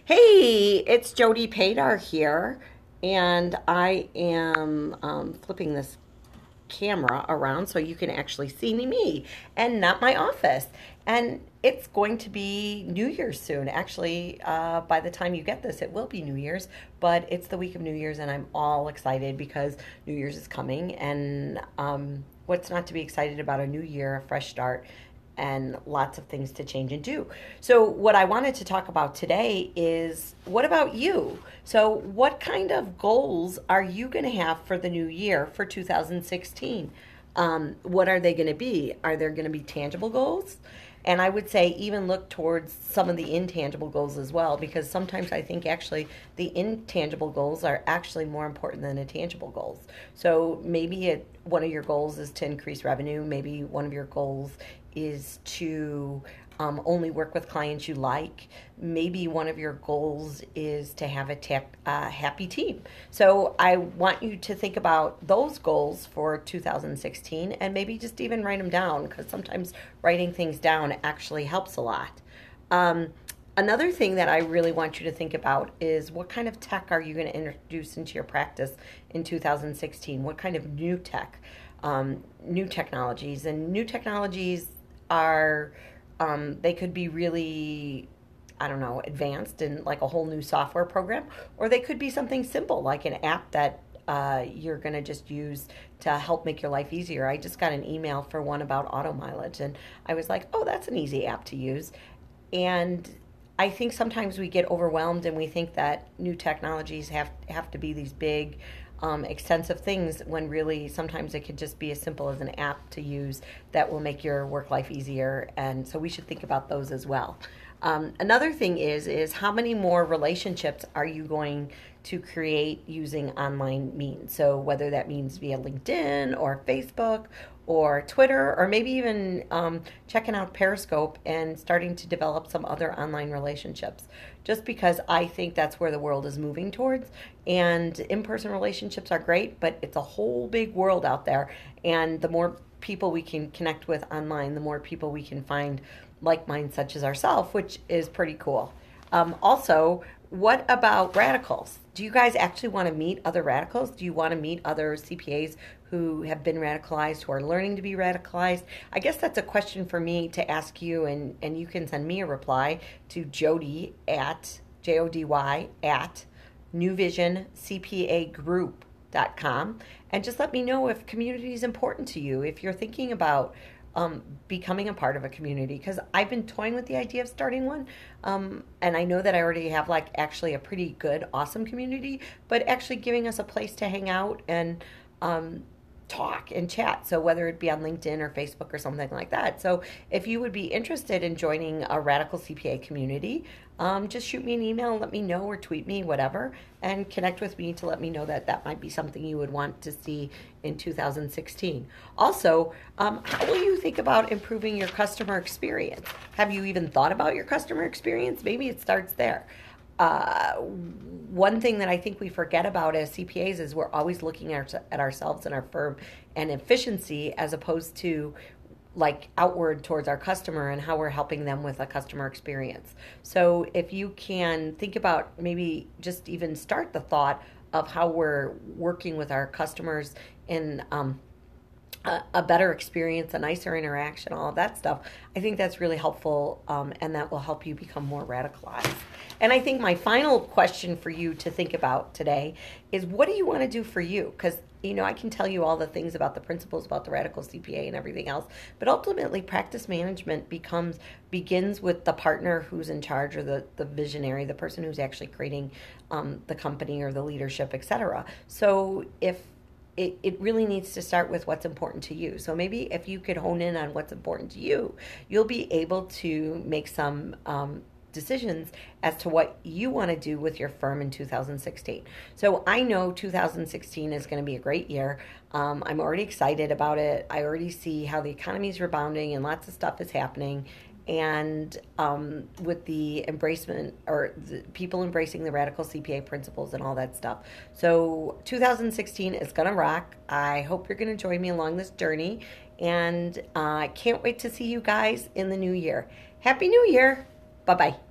Hey, it's Jody Paydar here, and I am flipping this camera around so you can actually see me and not my office. And it's going to be New Year's soon. Actually, by the time you get this, it will be New Year's, but it's the week of New Year's, and I'm all excited because New Year's is coming. And what's not to be excited about a new year, a fresh start? And lots of things to change and do. So, what I wanted to talk about today is what about you? So, what kind of goals are you going to have for the new year for 2016? What are they going to be? Are there going to be tangible goals? And I would say even look towards some of the intangible goals as well, because sometimes I think actually the intangible goals are actually more important than the tangible goals. So maybe one of your goals is to increase revenue. Maybe one of your goals is to only work with clients you like. Maybe one of your goals is to have a happy team. So I want you to think about those goals for 2016 and maybe just even write them down, because sometimes writing things down actually helps a lot. Um, Another thing that I really want you to think about is what kind of tech are you going to introduce into your practice in 2016? What kind of new tech, new technologies? And new technologies are they could be really, I don't know, advanced in like a whole new software program, or they could be something simple like an app that you're going to just use to help make your life easier. I just got an email for one about auto mileage, and I was like, oh, that's an easy app to use. And I think sometimes we get overwhelmed and we think that new technologies have to be these big, extensive things, when really sometimes it could just be as simple as an app to use that will make your work life easier. And so we should think about those as well. Another thing is how many more relationships are you going to create using online means? So whether that means via LinkedIn or Facebook or Twitter, or maybe even checking out Periscope and starting to develop some other online relationships. Just because I think that's where the world is moving towards. And in-person relationships are great, but it's a whole big world out there. And the more people we can connect with online, the more people we can find like minds such as ourselves, which is pretty cool. Also, what about radicals? Do you guys actually want to meet other radicals? Do you want to meet other CPAs who have been radicalized, who are learning to be radicalized? I guess that's a question for me to ask you, and you can send me a reply to Jody at Jody at newvisioncpagroup.com, and just let me know if community is important to you, if you're thinking about becoming a part of a community, because I've been toying with the idea of starting one. And I know that I already have like actually a pretty good, awesome community, but actually giving us a place to hang out and talk and chat. So whether it be on LinkedIn or Facebook or something like that. So if you would be interested in joining a Radical CPA community, just shoot me an email, let me know, or tweet me, whatever, and connect with me to let me know that that might be something you would want to see in 2016. Also, how will you think about improving your customer experience? Have you even thought about your customer experience? Maybe it starts there. One thing that I think we forget about as CPAs is we're always looking at ourselves and our firm and efficiency, as opposed to like outward towards our customer and how we're helping them with a customer experience. So if you can think about maybe just even start the thought of how we're working with our customers in a better experience, a nicer interaction, all of that stuff, I think that's really helpful, and that will help you become more radicalized. And I think my final question for you to think about today is, what do you want to do for you? Because, I can tell you all the things about the principles about the Radical CPA and everything else, but ultimately practice management begins with the partner who's in charge, or the visionary, the person who's actually creating the company or the leadership, etc. So if it really needs to start with what's important to you. So maybe if you could hone in on what's important to you, you'll be able to make some decisions as to what you want to do with your firm in 2016. So I know 2016 is going to be a great year. I'm already excited about it. I already see how the economy is rebounding and lots of stuff is happening. And with the embracement, or the people embracing the Radical CPA principles and all that stuff. So 2016 is going to rock. I hope you're going to join me along this journey. And I can't wait to see you guys in the new year. Happy New Year. Bye-bye.